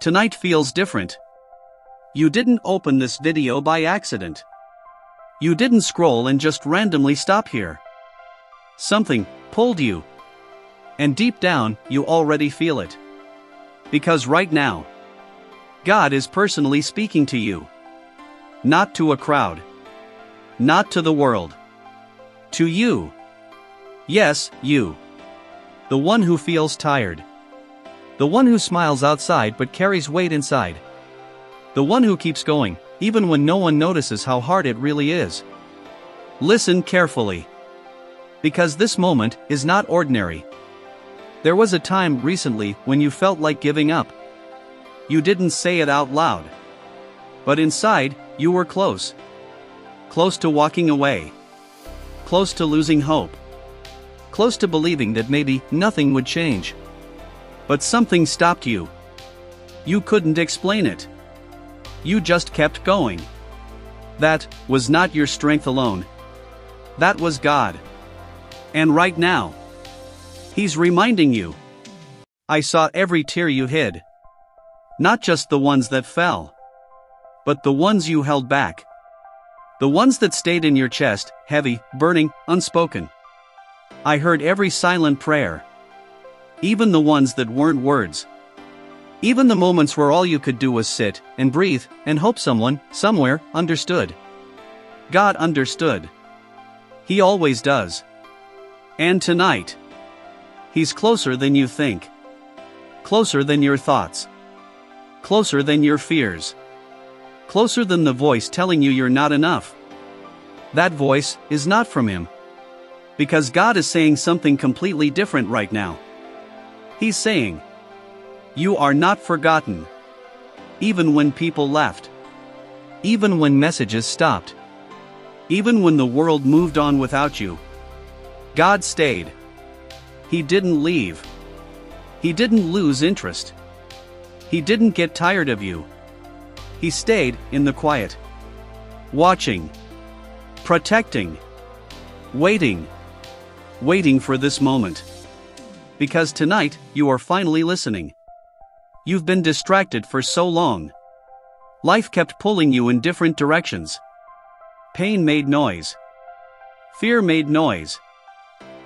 Tonight feels different. You didn't open this video by accident. You didn't scroll and just randomly stop here. Something pulled you. And deep down, you already feel it. Because right now, God is personally speaking to you. Not to a crowd. Not to the world. To you. Yes, you. The one who feels tired. The one who smiles outside but carries weight inside. The one who keeps going, even when no one notices how hard it really is. Listen carefully. Because this moment is not ordinary. There was a time recently when you felt like giving up. You didn't say it out loud. But inside, you were close. Close to walking away. Close to losing hope. Close to believing that maybe nothing would change. But something stopped you. You couldn't explain it. You just kept going. That was not your strength alone. That was God. And right now, He's reminding you. I saw every tear you hid. Not just the ones that fell. But the ones you held back. The ones that stayed in your chest, heavy, burning, unspoken. I heard every silent prayer. Even the ones that weren't words. Even the moments where all you could do was sit, and breathe, and hope someone, somewhere, understood. God understood. He always does. And tonight, He's closer than you think. Closer than your thoughts. Closer than your fears. Closer than the voice telling you you're not enough. That voice is not from Him. Because God is saying something completely different right now. He's saying, you are not forgotten. Even when people left. Even when messages stopped. Even when the world moved on without you. God stayed. He didn't leave. He didn't lose interest. He didn't get tired of you. He stayed in the quiet. Watching. Protecting. Waiting. Waiting for this moment. Because tonight, you are finally listening. You've been distracted for so long. Life kept pulling you in different directions. Pain made noise. Fear made noise.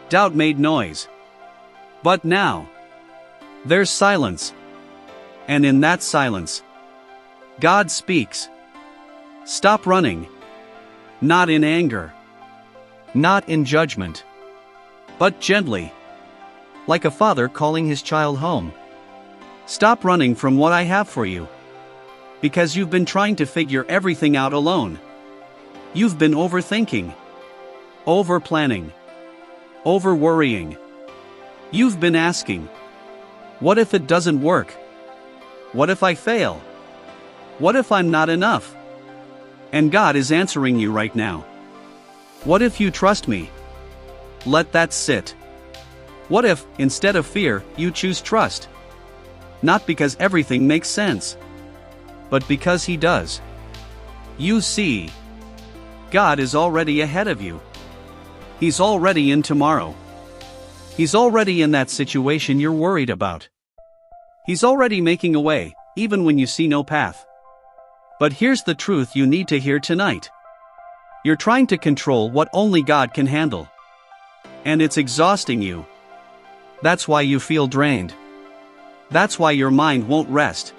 Doubt made noise. But now, there's silence. And in that silence, God speaks. Stop running. Not in anger. Not in judgment. But gently. Like a father calling his child home. Stop running from what I have for you. Because you've been trying to figure everything out alone. You've been overthinking. Over-planning. Over-worrying. You've been asking, what if it doesn't work? What if I fail? What if I'm not enough? And God is answering you right now. What if you trust me? Let that sit. What if, instead of fear, you choose trust? Not because everything makes sense, but because He does. You see, God is already ahead of you. He's already in tomorrow. He's already in that situation you're worried about. He's already making a way, even when you see no path. But here's the truth you need to hear tonight. You're trying to control what only God can handle. And it's exhausting you. That's why you feel drained. That's why your mind won't rest.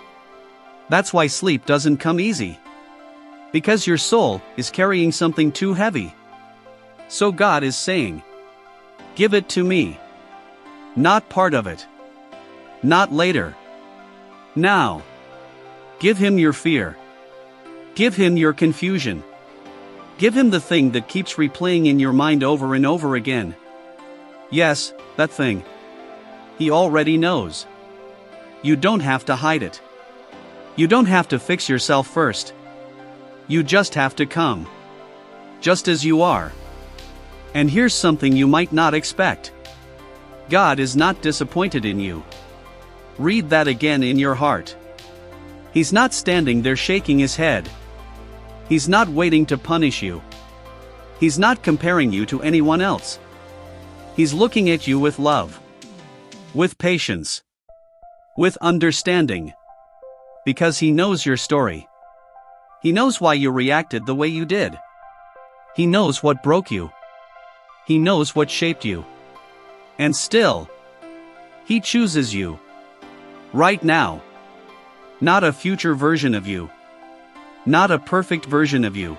That's why sleep doesn't come easy. Because your soul is carrying something too heavy. So God is saying, give it to me. Not part of it. Not later. Now. Give Him your fear. Give Him your confusion. Give Him the thing that keeps replaying in your mind over and over again. Yes, that thing. He already knows. You don't have to hide it. You don't have to fix yourself first. You just have to come. Just as you are. And here's something you might not expect. God is not disappointed in you. Read that again in your heart. He's not standing there shaking His head. He's not waiting to punish you. He's not comparing you to anyone else. He's looking at you with love. With patience. With understanding. Because He knows your story. He knows why you reacted the way you did. He knows what broke you. He knows what shaped you. And still, He chooses you. Right now. Not a future version of you. Not a perfect version of you.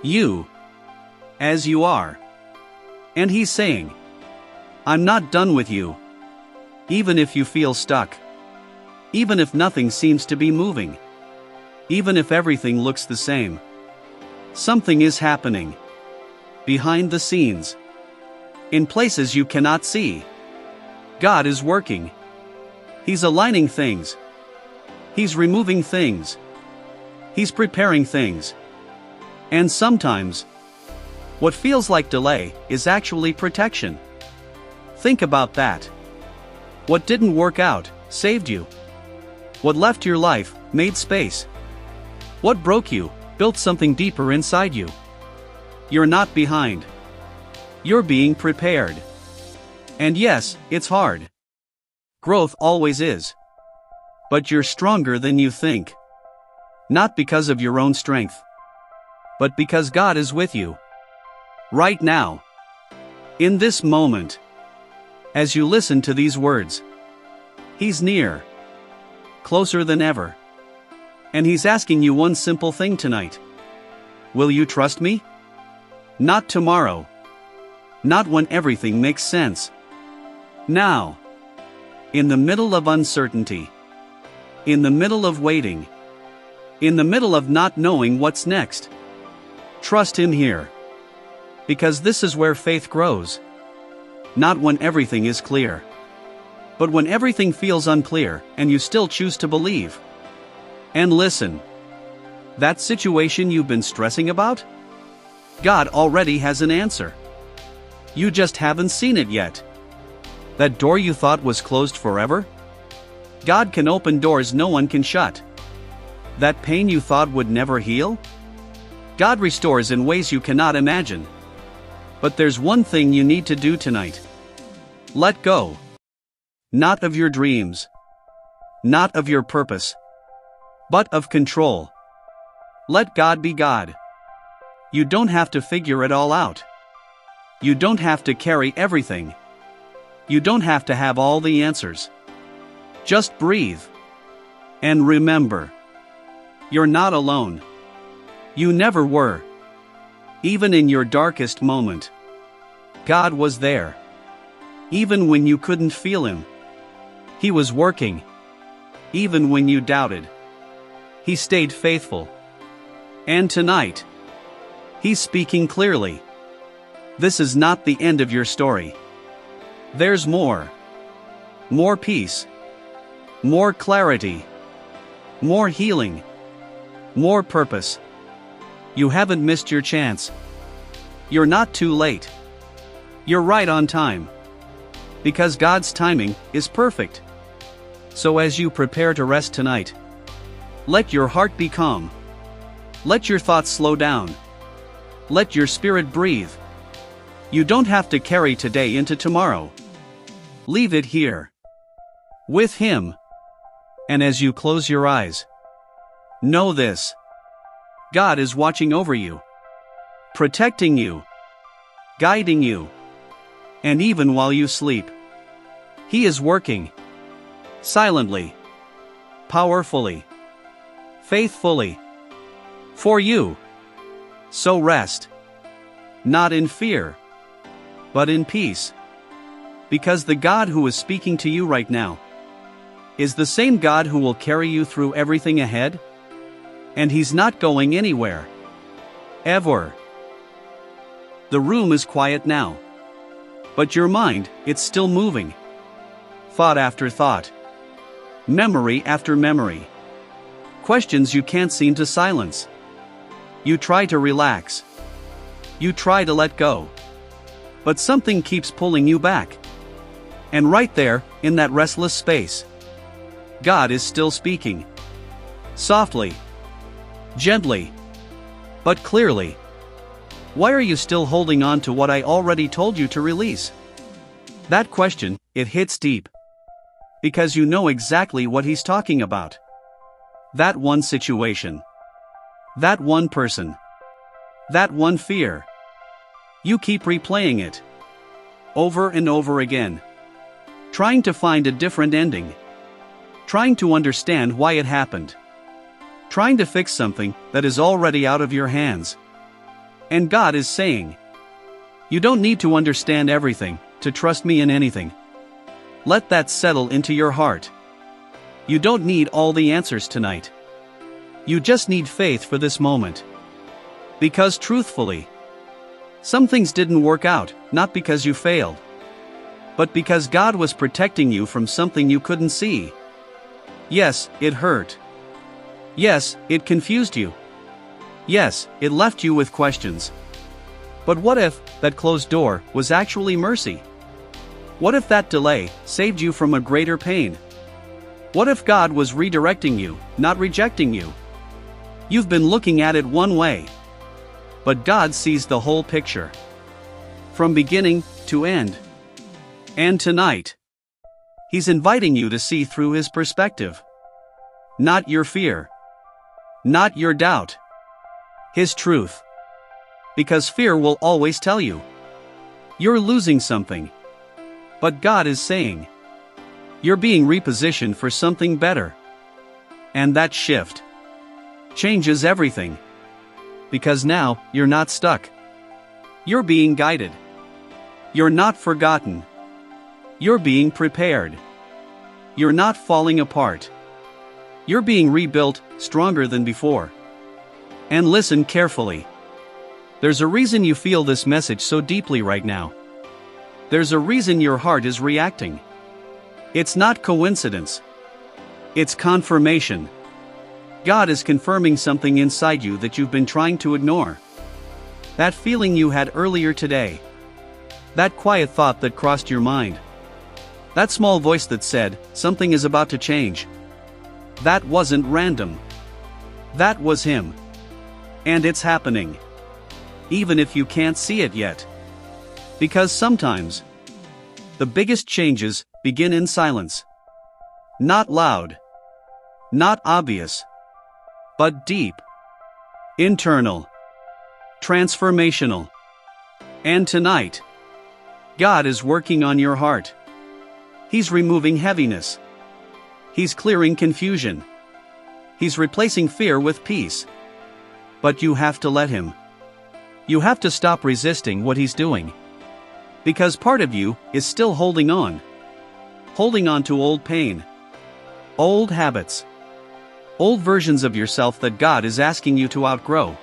You. As you are. And He's saying, I'm not done with you. Even if you feel stuck. Even if nothing seems to be moving. Even if everything looks the same. Something is happening. Behind the scenes. In places you cannot see. God is working. He's aligning things. He's removing things. He's preparing things. And sometimes, what feels like delay is actually protection. Think about that. What didn't work out saved you. What left your life made space. What broke you built something deeper inside you. You're not behind. You're being prepared. And yes, it's hard. Growth always is. But you're stronger than you think. Not because of your own strength, but because God is with you. Right now. In this moment. As you listen to these words. He's near. Closer than ever. And He's asking you one simple thing tonight. Will you trust me? Not tomorrow. Not when everything makes sense. Now. In the middle of uncertainty. In the middle of waiting. In the middle of not knowing what's next. Trust Him here. Because this is where faith grows. Not when everything is clear. But when everything feels unclear and you still choose to believe. And listen. That situation you've been stressing about? God already has an answer. You just haven't seen it yet. That door you thought was closed forever? God can open doors no one can shut. That pain you thought would never heal? God restores in ways you cannot imagine. But there's one thing you need to do tonight. Let go. Not of your dreams. Not of your purpose. But of control. Let God be God. You don't have to figure it all out. You don't have to carry everything. You don't have to have all the answers. Just breathe. And remember. You're not alone. You never were. Even in your darkest moment. God was there. Even when you couldn't feel Him. He was working. Even when you doubted. He stayed faithful. And tonight, He's speaking clearly. This is not the end of your story. There's more. More peace. More clarity. More healing. More purpose. You haven't missed your chance. You're not too late. You're right on time. Because God's timing is perfect. So as you prepare to rest tonight, let your heart be calm. Let your thoughts slow down. Let your spirit breathe. You don't have to carry today into tomorrow. Leave it here. With Him. And as you close your eyes, know this. God is watching over you. Protecting you. Guiding you. And even while you sleep, He is working. Silently. Powerfully. Faithfully. For you. So rest. Not in fear. But in peace. Because the God who is speaking to you right now is the same God who will carry you through everything ahead. And He's not going anywhere. Ever. The room is quiet now. But your mind, it's still moving. Thought after thought. Memory after memory. Questions you can't seem to silence. You try to relax. You try to let go. But something keeps pulling you back. And right there, in that restless space, God is still speaking. Softly. Gently. But clearly. Why are you still holding on to what I already told you to release? That question, it hits deep. Because you know exactly what He's talking about. That one situation. That one person. That one fear. You keep replaying it. Over and over again. Trying to find a different ending. Trying to understand why it happened. Trying to fix something that is already out of your hands. And God is saying, you don't need to understand everything to trust me in anything. Let that settle into your heart. You don't need all the answers tonight. You just need faith for this moment. Because truthfully, some things didn't work out, not because you failed, but because God was protecting you from something you couldn't see. Yes, it hurt. Yes, it confused you. Yes, it left you with questions. But what if that closed door was actually mercy? What if that delay saved you from a greater pain? What if God was redirecting you, not rejecting you? You've been looking at it one way, but God sees the whole picture, from beginning to end. And tonight, He's inviting you to see through His perspective. Not your fear. Not your doubt. His truth. Because fear will always tell you you're losing something. But God is saying you're being repositioned for something better. And that shift changes everything. Because now, you're not stuck. You're being guided. You're not forgotten. You're being prepared. You're not falling apart. You're being rebuilt, stronger than before. And listen carefully. There's a reason you feel this message so deeply right now. There's a reason your heart is reacting. It's not coincidence. It's confirmation. God is confirming something inside you that you've been trying to ignore. That feeling you had earlier today. That quiet thought that crossed your mind. That small voice that said, something is about to change. That wasn't random. That was Him. And it's happening. Even if you can't see it yet. Because sometimes, the biggest changes begin in silence. Not loud. Not obvious. But deep. Internal. Transformational. And tonight, God is working on your heart. He's removing heaviness. He's clearing confusion. He's replacing fear with peace. But you have to let Him. You have to stop resisting what He's doing. Because part of you is still holding on. Holding on to old pain. Old habits. Old versions of yourself that God is asking you to outgrow.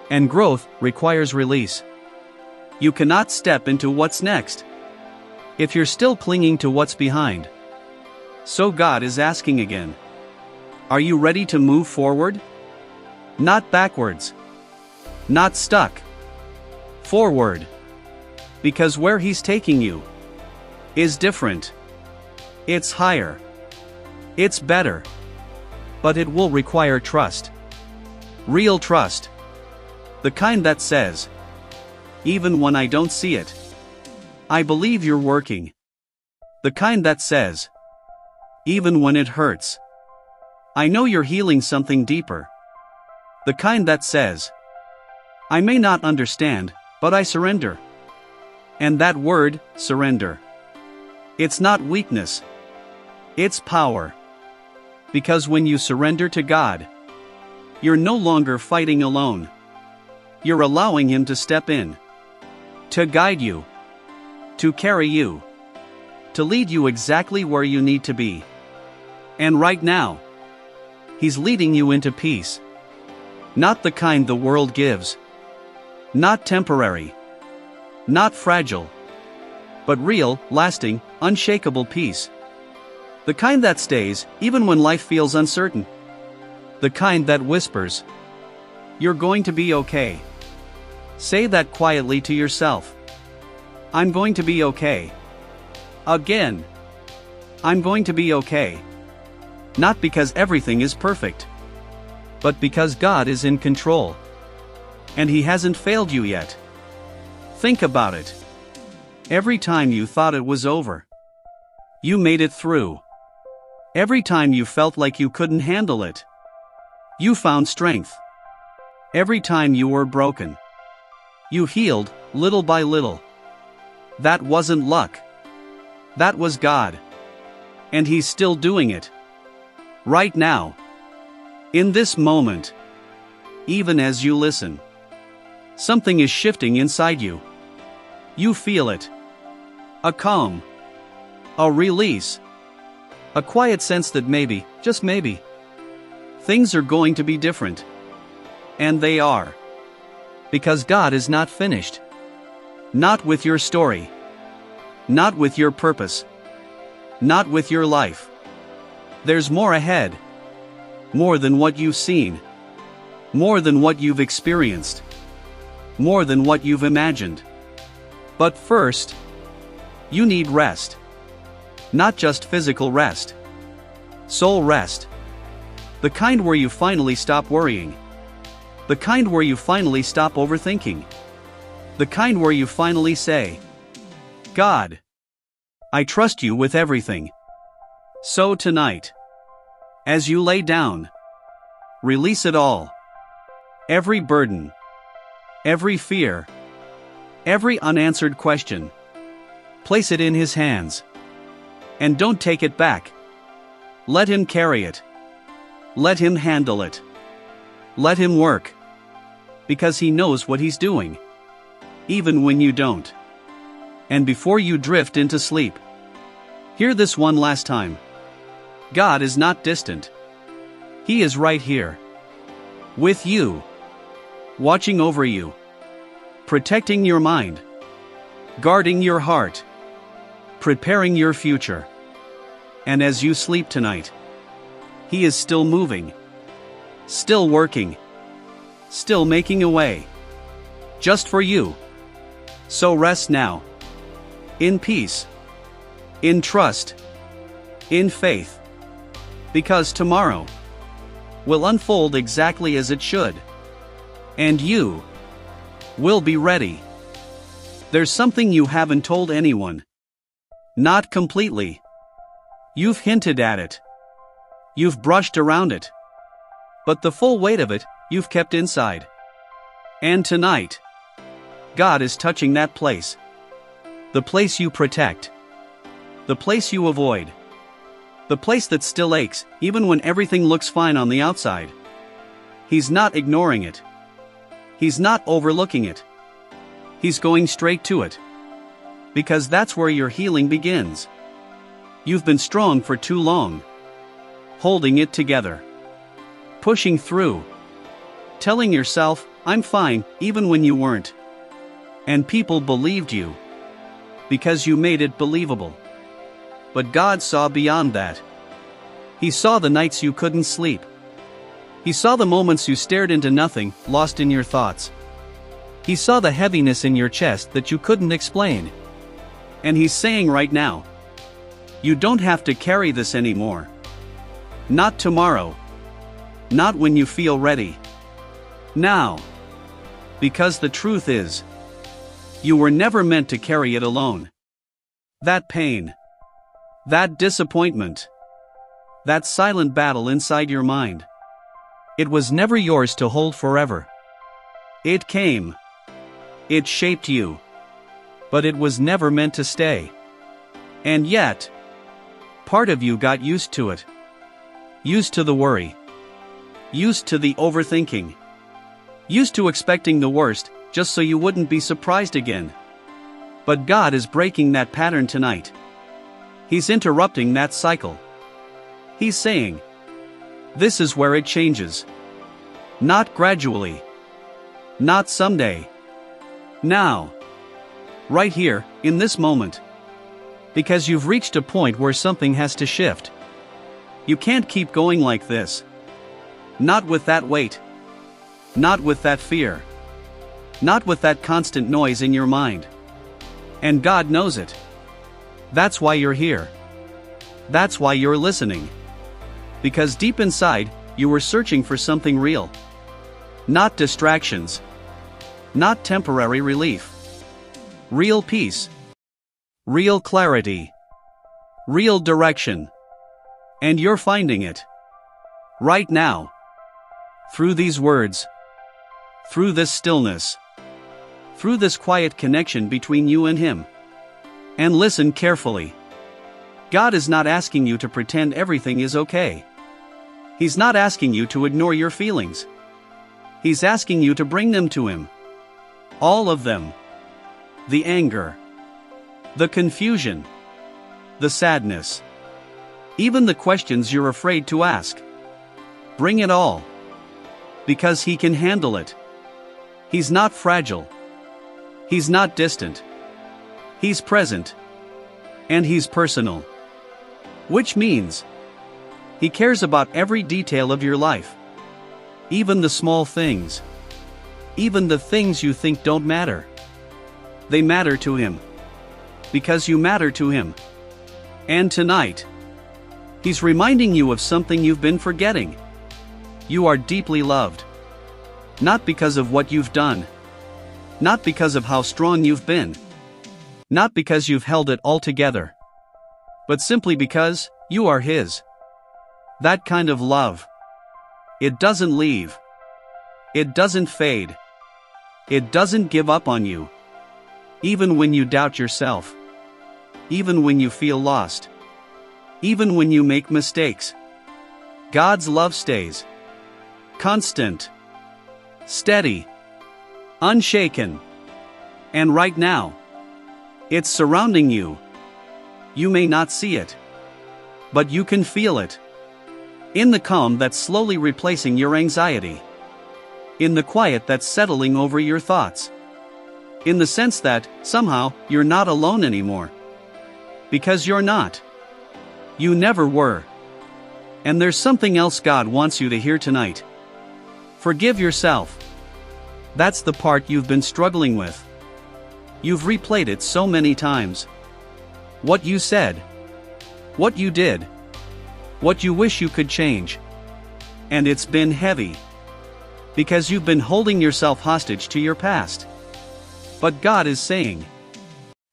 And growth requires release. You cannot step into what's next if you're still clinging to what's behind. So God is asking again. Are you ready to move forward? Not backwards. Not stuck. Forward. Because where He's taking you is different. It's higher. It's better. But it will require trust. Real trust. The kind that says, even when I don't see it, I believe you're working. The kind that says, even when it hurts, I know you're healing something deeper. The kind that says, I may not understand, but I surrender. And that word, surrender, it's not weakness. It's power. Because when you surrender to God, you're no longer fighting alone. You're allowing Him to step in. To guide you. To carry you. To lead you exactly where you need to be. And right now, He's leading you into peace. Not the kind the world gives. Not temporary. Not fragile. But real, lasting, unshakable peace. The kind that stays, even when life feels uncertain. The kind that whispers, you're going to be okay. Say that quietly to yourself. I'm going to be okay. Again. I'm going to be okay. Not because everything is perfect, but because God is in control. And He hasn't failed you yet. Think about it. Every time you thought it was over, you made it through. Every time you felt like you couldn't handle it, You found strength. Every time you were broken, you healed, little by little. That wasn't luck. That was God. And He's still doing it. Right now. In this moment. Even as you listen. Something is shifting inside you. You feel it. A calm. A release. A quiet sense that maybe, just maybe, things are going to be different. And they are. Because God is not finished. Not with your story. Not with your purpose. Not with your life. There's more ahead. More than what you've seen. More than what you've experienced. More than what you've imagined. But first, you need rest. Not just physical rest. Soul rest. The kind where you finally stop worrying. The kind where you finally stop overthinking. The kind where you finally say, God, I trust you with everything. So tonight, as you lay down, release it all. Every burden. Every fear. Every unanswered question. Place it in His hands. And don't take it back. Let Him carry it. Let Him handle it. Let Him work. Because He knows what He's doing. Even when you don't. And before you drift into sleep, hear this one last time. God is not distant. He is right here. With you. Watching over you. Protecting your mind. Guarding your heart. Preparing your future. And as you sleep tonight, He is still moving. Still working. Still making a way. Just for you. So rest now. In peace. In trust. In faith. Because tomorrow will unfold exactly as it should. And you will be ready. There's something you haven't told anyone. Not completely. You've hinted at it. You've brushed around it. But the full weight of it, you've kept inside. And tonight, God is touching that place. The place you protect. The place you avoid. The place that still aches, even when everything looks fine on the outside. He's not ignoring it. He's not overlooking it. He's going straight to it. Because that's where your healing begins. You've been strong for too long. Holding it together. Pushing through. Telling yourself, I'm fine, even when you weren't. And people believed you. Because you made it believable. But God saw beyond that. He saw the nights you couldn't sleep. He saw the moments you stared into nothing, lost in your thoughts. He saw the heaviness in your chest that you couldn't explain. And He's saying right now, you don't have to carry this anymore. Not tomorrow. Not when you feel ready. Now. Because the truth is, you were never meant to carry it alone. That pain. That disappointment. That silent battle inside your mind. It was never yours to hold forever. It came. It shaped you. But it was never meant to stay. And yet, part of you got used to it. Used to the worry. Used to the overthinking. Used to expecting the worst, just so you wouldn't be surprised again. But God is breaking that pattern tonight. He's interrupting that cycle. He's saying, this is where it changes. Not gradually. Not someday. Now. Right here, in this moment. Because you've reached a point where something has to shift. You can't keep going like this. Not with that weight. Not with that fear. Not with that constant noise in your mind. And God knows it. That's why you're here. That's why you're listening. Because deep inside, you were searching for something real. Not distractions. Not temporary relief. Real peace. Real clarity. Real direction. And you're finding it. Right now. Through these words, through this stillness, through this quiet connection between you and Him. And listen carefully. God is not asking you to pretend everything is okay. He's not asking you to ignore your feelings. He's asking you to bring them to Him. All of them. The anger, the confusion, the sadness, even the questions you're afraid to ask. Bring it all. Because He can handle it. He's not fragile. He's not distant. He's present. And He's personal. Which means, He cares about every detail of your life. Even the small things. Even the things you think don't matter. They matter to Him. Because you matter to Him. And tonight, He's reminding you of something you've been forgetting. You are deeply loved. Not because of what you've done. Not because of how strong you've been. Not because you've held it all together. But simply because you are His. That kind of love. It doesn't leave. It doesn't fade. It doesn't give up on you. Even when you doubt yourself. Even when you feel lost. Even when you make mistakes. God's love stays. Constant. Steady. Unshaken. And right now, it's surrounding you. You may not see it. But you can feel it. In the calm that's slowly replacing your anxiety. In the quiet that's settling over your thoughts. In the sense that, somehow, you're not alone anymore. Because you're not. You never were. And there's something else God wants you to hear tonight. Forgive yourself. That's the part you've been struggling with. You've replayed it so many times. What you said. What you did. What you wish you could change. And it's been heavy. Because you've been holding yourself hostage to your past. But God is saying,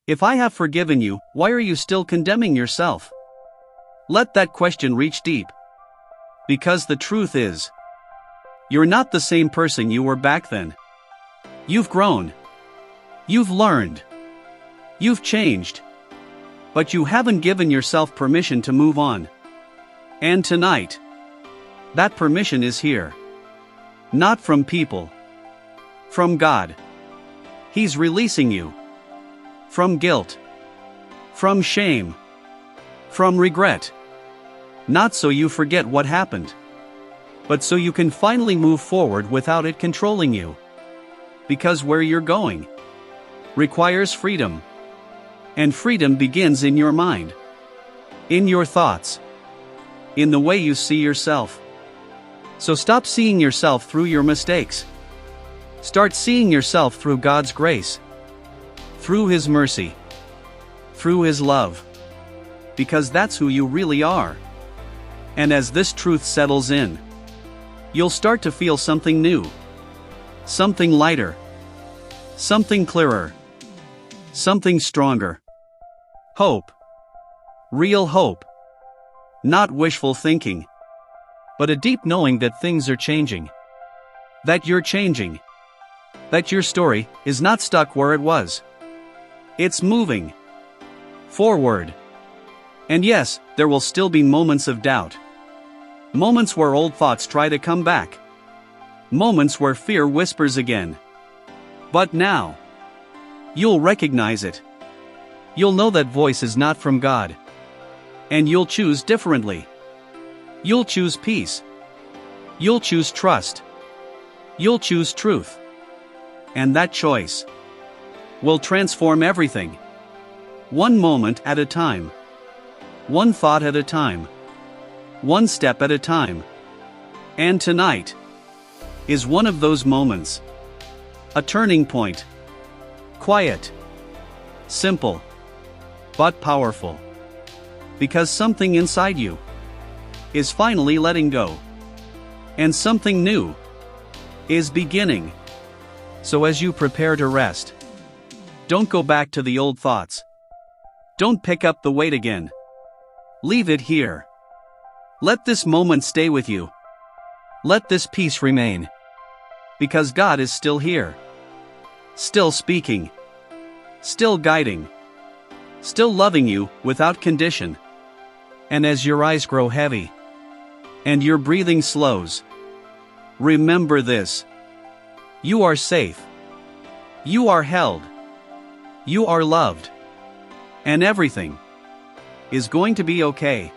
if I have forgiven you, why are you still condemning yourself? Let that question reach deep. Because the truth is, you're not the same person you were back then. You've grown. You've learned. You've changed. But you haven't given yourself permission to move on. And tonight, that permission is here. Not from people. From God. He's releasing you. From guilt. From shame. From regret. Not so you forget what happened. But so you can finally move forward without it controlling you. Because where you're going requires freedom. And freedom begins in your mind. In your thoughts. In the way you see yourself. So stop seeing yourself through your mistakes. Start seeing yourself through God's grace. Through His mercy. Through His love. Because that's who you really are. And as this truth settles in, you'll start to feel something new. Something lighter. Something clearer. Something stronger. Hope. Real hope. Not wishful thinking. But a deep knowing that things are changing. That you're changing. That your story is not stuck where it was. It's moving forward. And yes, there will still be moments of doubt. Moments where old thoughts try to come back. Moments where fear whispers again. But now, you'll recognize it. You'll know that voice is not from God. And you'll choose differently. You'll choose peace. You'll choose trust. You'll choose truth. And that choice will transform everything. One moment at a time. One thought at a time. One step at a time. And tonight is one of those moments. A turning point. Quiet. Simple. But powerful. Because something inside you is finally letting go. And something new is beginning. So as you prepare to rest, don't go back to the old thoughts. Don't pick up the weight again. Leave it here. Let this moment stay with you. Let this peace remain. Because God is still here. Still speaking. Still guiding. Still loving you, without condition. And as your eyes grow heavy, and your breathing slows, remember this. You are safe. You are held. You are loved. And everything is going to be okay.